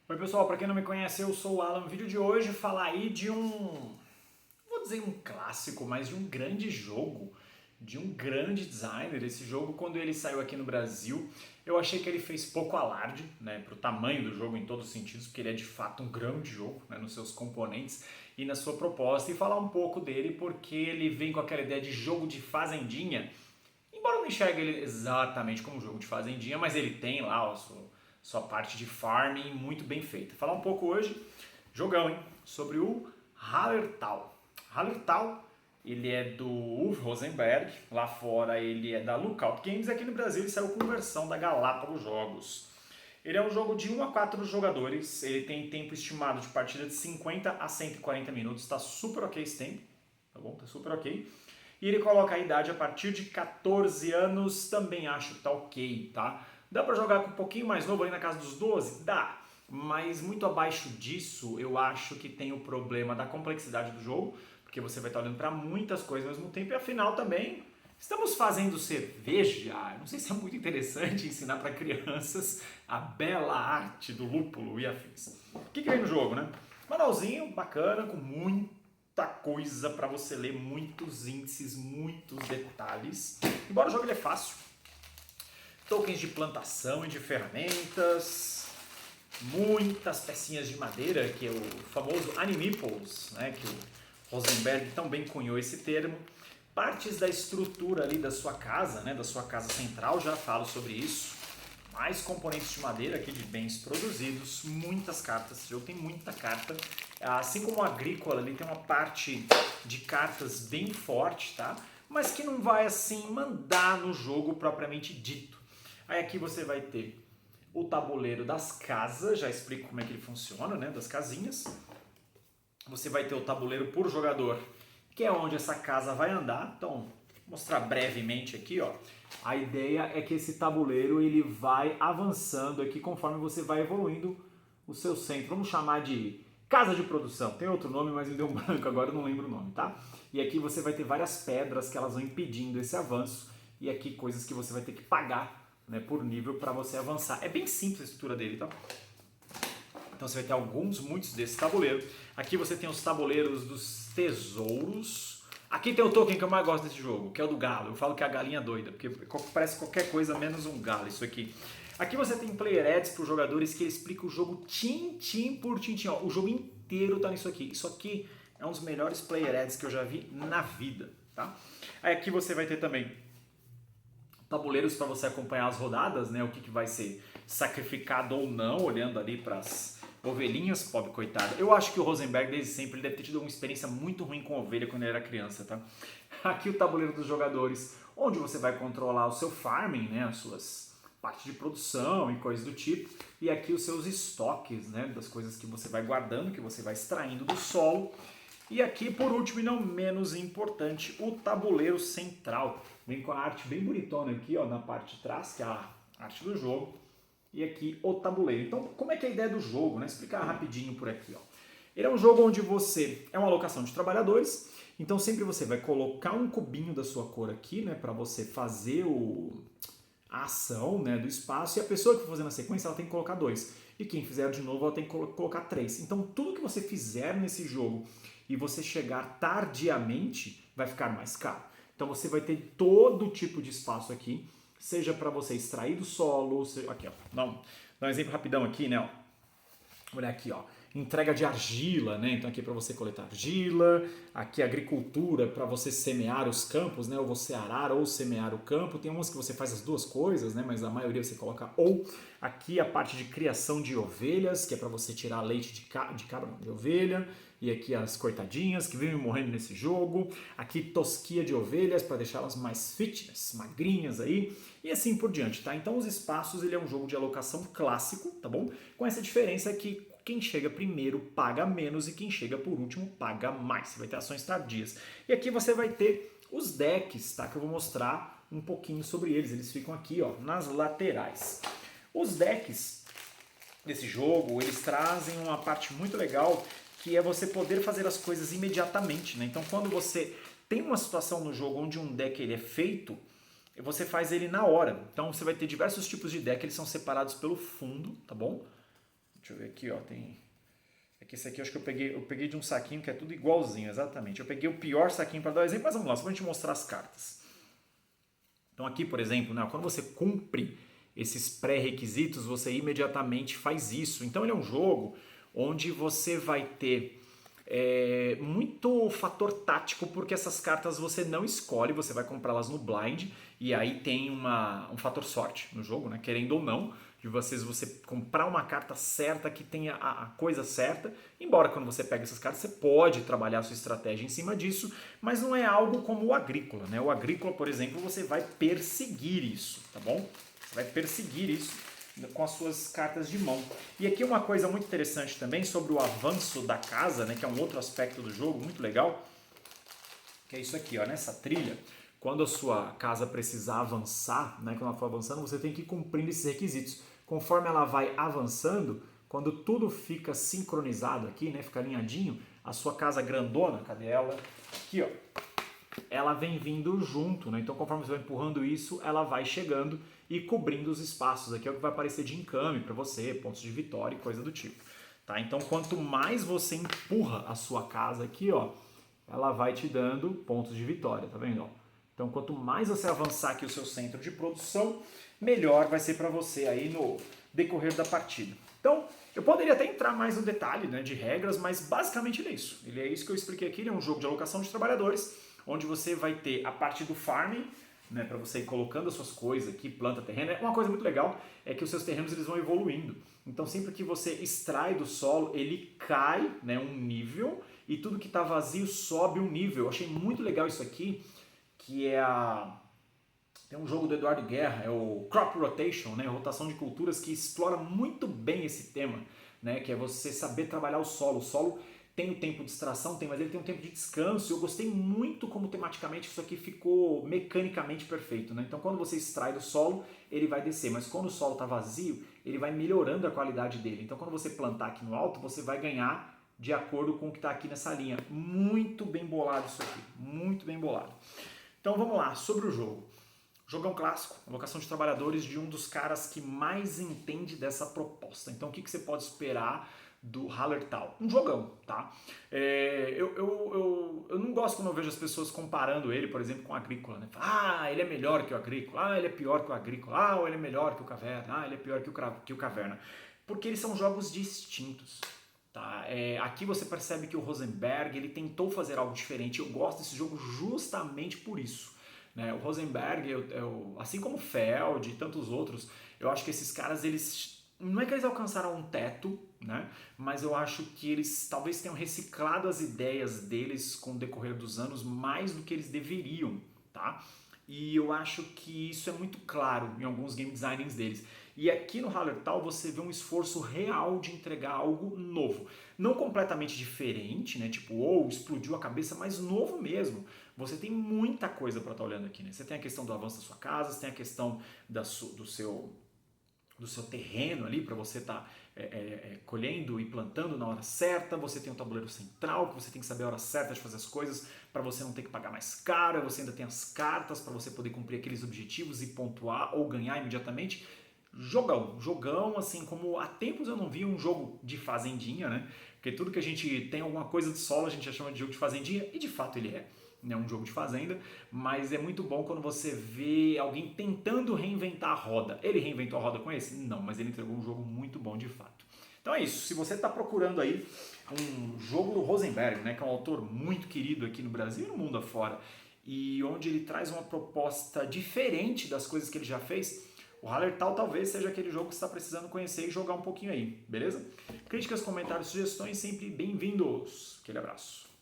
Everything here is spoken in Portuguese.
Oi pessoal, para quem não me conhece, eu sou o Alan. No vídeo de hoje falar aí de não vou dizer um clássico, mas de um grande jogo, de um grande designer. Esse jogo, quando ele saiu aqui no Brasil, eu achei que ele fez pouco alarde, né, pro tamanho do jogo em todos os sentidos, porque ele é de fato um grande jogo, né, nos seus componentes e na sua proposta, e falar um pouco dele porque ele vem com aquela ideia de jogo de fazendinha. Embora eu não enxergue ele exatamente como um jogo de fazendinha, mas ele tem lá a sua parte de farming muito bem feita. Falar um pouco hoje, jogão, hein? Sobre o Hallertau. Hallertau, ele é do Uwe Rosenberg, lá fora ele é da Lookout Games, e aqui no Brasil ele saiu com versão da Galápagos Jogos. Ele é um jogo de 1 a 4 jogadores, ele tem tempo estimado de partida de 50 a 140 minutos, tá super ok esse tempo, tá bom? Tá super ok. E ele coloca a idade a partir de 14 anos, também acho que tá ok, tá? Dá pra jogar com um pouquinho mais novo, ali na casa dos 12? Dá. Mas muito abaixo disso, eu acho que tem o problema da complexidade do jogo, porque você vai estar olhando para muitas coisas ao mesmo tempo, e afinal também estamos fazendo cerveja. Não sei se é muito interessante ensinar para crianças a bela arte do lúpulo e afins. O que vem no jogo, né? Manualzinho bacana, com muita coisa para você ler, muitos índices, muitos detalhes. Embora o jogo ele é fácil. Tokens de plantação e de ferramentas, muitas pecinhas de madeira, que é o famoso animiples, né, que o Rosenberg tão bem cunhou esse termo. Partes da estrutura ali da sua casa, né, da sua casa central, já falo sobre isso. Mais componentes de madeira aqui de bens produzidos, muitas cartas, esse jogo tem muita carta. Assim como o agrícola, ele tem uma parte de cartas bem forte, tá? Mas que não vai assim mandar no jogo propriamente dito. Aí aqui você vai ter o tabuleiro das casas, já explico como é que ele funciona, né, das casinhas. Você vai ter o tabuleiro por jogador, que é onde essa casa vai andar. Então, vou mostrar brevemente aqui, ó. A ideia é que esse tabuleiro ele vai avançando aqui conforme você vai evoluindo o seu centro. Vamos chamar de casa de produção. Tem outro nome, mas me deu um branco agora, eu não lembro o nome, tá? E aqui você vai ter várias pedras que elas vão impedindo esse avanço, e aqui coisas que você vai ter que pagar, né, por nível para você avançar. É bem simples a estrutura dele, tá? Então você vai ter muitos desses tabuleiros. Aqui você tem os tabuleiros dos tesouros. Aqui tem o token que eu mais gosto desse jogo, que é o do galo. Eu falo que é a galinha doida, porque parece qualquer coisa menos um galo isso aqui. Aqui você tem player ads para os jogadores que explica o jogo tintim por tintim. Ó, o jogo inteiro tá nisso aqui. Isso aqui é um dos melhores player ads que eu já vi na vida, tá? Aí aqui você vai ter também tabuleiros para você acompanhar as rodadas, né? O que vai ser sacrificado ou não, olhando ali para as ovelhinhas, pobre coitada. Eu acho que o Rosenberg, desde sempre, ele deve ter tido uma experiência muito ruim com ovelha quando ele era criança, tá? Aqui o tabuleiro dos jogadores, onde você vai controlar o seu farming, né? As suas partes de produção e coisas do tipo. E aqui os seus estoques, né? Das coisas que você vai guardando, que você vai extraindo do solo. E aqui, por último e não menos importante, o tabuleiro central. Vem com a arte bem bonitona aqui, ó, na parte de trás, que é a arte do jogo. E aqui o tabuleiro. Então, como é que é a ideia do jogo, né? Explicar rapidinho por aqui, ó. Ele é um jogo onde você é uma alocação de trabalhadores. Então, sempre você vai colocar um cubinho da sua cor aqui, né, para você fazer a ação, né, do espaço. E a pessoa que for fazer na sequência, ela tem que colocar 2. E quem fizer de novo, ela tem que colocar 3. Então, tudo que você fizer nesse jogo e você chegar tardiamente, vai ficar mais caro. Então você vai ter todo tipo de espaço aqui, seja para você extrair do solo, aqui ó, dá um exemplo rapidão aqui, né, ó. Olha aqui, ó, entrega de argila, né, então aqui é para você coletar argila, aqui agricultura para você semear os campos, né, ou você arar ou semear o campo, tem umas que você faz as duas coisas, né, mas a maioria você coloca ou. Aqui a parte de criação de ovelhas, que é para você tirar leite de cabra, não, de ovelha, e aqui as coitadinhas que vivem morrendo nesse jogo, aqui tosquia de ovelhas para deixá-las mais fitness, magrinhas aí, e assim por diante, tá? Então os espaços, ele é um jogo de alocação clássico, tá bom? Com essa diferença que quem chega primeiro paga menos e quem chega por último paga mais. Você vai ter ações tardias. E aqui você vai ter os decks, tá? Que eu vou mostrar um pouquinho sobre eles. Eles ficam aqui, ó, nas laterais. Os decks desse jogo, eles trazem uma parte muito legal, que é você poder fazer as coisas imediatamente, né? Então, quando você tem uma situação no jogo onde um deck ele é feito, você faz ele na hora. Então, você vai ter diversos tipos de deck, eles são separados pelo fundo, tá bom? Deixa eu ver aqui, ó, tem... É que esse aqui eu acho que eu peguei de um saquinho que é tudo igualzinho, exatamente. Eu peguei o pior saquinho para dar um exemplo, mas vamos lá, só pra gente mostrar as cartas. Então aqui, por exemplo, né, quando você cumpre esses pré-requisitos, você imediatamente faz isso. Então ele é um jogo onde você vai ter muito fator tático, porque essas cartas você não escolhe, você vai comprá-las no blind, e aí tem um fator sorte no jogo, né? Querendo ou não, de você comprar uma carta certa que tenha a coisa certa, embora quando você pega essas cartas você pode trabalhar a sua estratégia em cima disso, mas não é algo como o Agrícola, né? O Agrícola, por exemplo, você vai perseguir isso, tá bom? Você vai perseguir isso com as suas cartas de mão. E aqui uma coisa muito interessante também sobre o avanço da casa, né, que é um outro aspecto do jogo muito legal, que é isso aqui, ó, nessa trilha, quando a sua casa precisar avançar, né, quando ela for avançando, você tem que ir cumprindo esses requisitos. Conforme ela vai avançando, quando tudo fica sincronizado aqui, né, fica alinhadinho, a sua casa grandona, cadê ela? Aqui, ó. Ela vem vindo junto, né? Então conforme você vai empurrando isso, ela vai chegando e cobrindo os espaços. Aqui é o que vai aparecer de encame para você, pontos de vitória e coisa do tipo. Tá? Então quanto mais você empurra a sua casa aqui, ó, ela vai te dando pontos de vitória, tá vendo? Ó? Então quanto mais você avançar aqui o seu centro de produção, melhor vai ser para você aí no decorrer da partida. Então, eu poderia até entrar mais no detalhe, né, de regras, mas basicamente ele é isso. Ele é isso que eu expliquei aqui, ele é um jogo de alocação de trabalhadores, onde você vai ter a parte do farming, né, para você ir colocando as suas coisas aqui, planta, terreno. Uma coisa muito legal é que os seus terrenos eles vão evoluindo. Então sempre que você extrai do solo, ele cai, né, um nível, e tudo que está vazio sobe um nível. Eu achei muito legal isso aqui, que é tem um jogo do Eduardo Guerra, é o Crop Rotation, né, rotação de culturas, que explora muito bem esse tema, né, que é você saber trabalhar o solo. O solo tem o tempo de extração, mas ele tem um tempo de descanso. Eu gostei muito como tematicamente isso aqui ficou mecanicamente perfeito, né? Então quando você extrai do solo, ele vai descer, mas quando o solo está vazio, ele vai melhorando a qualidade dele. Então quando você plantar aqui no alto, você vai ganhar de acordo com o que está aqui nessa linha. Muito bem bolado isso aqui, muito bem bolado. Então vamos lá, sobre o jogo. Jogão clássico, alocação de trabalhadores de um dos caras que mais entende dessa proposta. Então o que você pode esperar do Hallertau? Um jogão, tá? Eu não gosto quando eu vejo as pessoas comparando ele, por exemplo, com o Agrícola, né? Ah, ele é melhor que o Agrícola, ah, ele é pior que o Agrícola, ah, ele é melhor que o Caverna, ah, ele é pior que o Caverna. Porque eles são jogos distintos. Tá? Aqui você percebe que o Rosenberg ele tentou fazer algo diferente. Eu gosto desse jogo justamente por isso. Né? O Rosenberg, assim como o Feld e tantos outros, eu acho que esses caras, eles não é que eles alcançaram um teto, né? Mas eu acho que eles talvez tenham reciclado as ideias deles com o decorrer dos anos mais do que eles deveriam, tá? E eu acho que isso é muito claro em alguns game designings deles. E aqui no Hallertau você vê um esforço real de entregar algo novo. Não completamente diferente, né? Tipo, explodiu a cabeça, mas novo mesmo. Você tem muita coisa para estar olhando aqui, né? Você tem a questão do avanço da sua casa, você tem a questão do seu terreno ali para você estar colhendo e plantando na hora certa. Você tem um tabuleiro central que você tem que saber a hora certa de fazer as coisas para você não ter que pagar mais caro. Você ainda tem as cartas para você poder cumprir aqueles objetivos e pontuar ou ganhar imediatamente. Jogão, assim como há tempos eu não vi um jogo de fazendinha, né? Porque tudo que a gente tem alguma coisa de solo a gente já chama de jogo de fazendinha, e de fato ele é. É um jogo de fazenda, mas é muito bom quando você vê alguém tentando reinventar a roda. Ele reinventou a roda com esse? Não, mas ele entregou um jogo muito bom de fato. Então é isso, se você está procurando aí um jogo do Rosenberg, né, que é um autor muito querido aqui no Brasil e no mundo afora, e onde ele traz uma proposta diferente das coisas que ele já fez, o Hallertau talvez seja aquele jogo que você está precisando conhecer e jogar um pouquinho aí, beleza? Críticas, comentários, sugestões, sempre bem-vindos. Aquele abraço.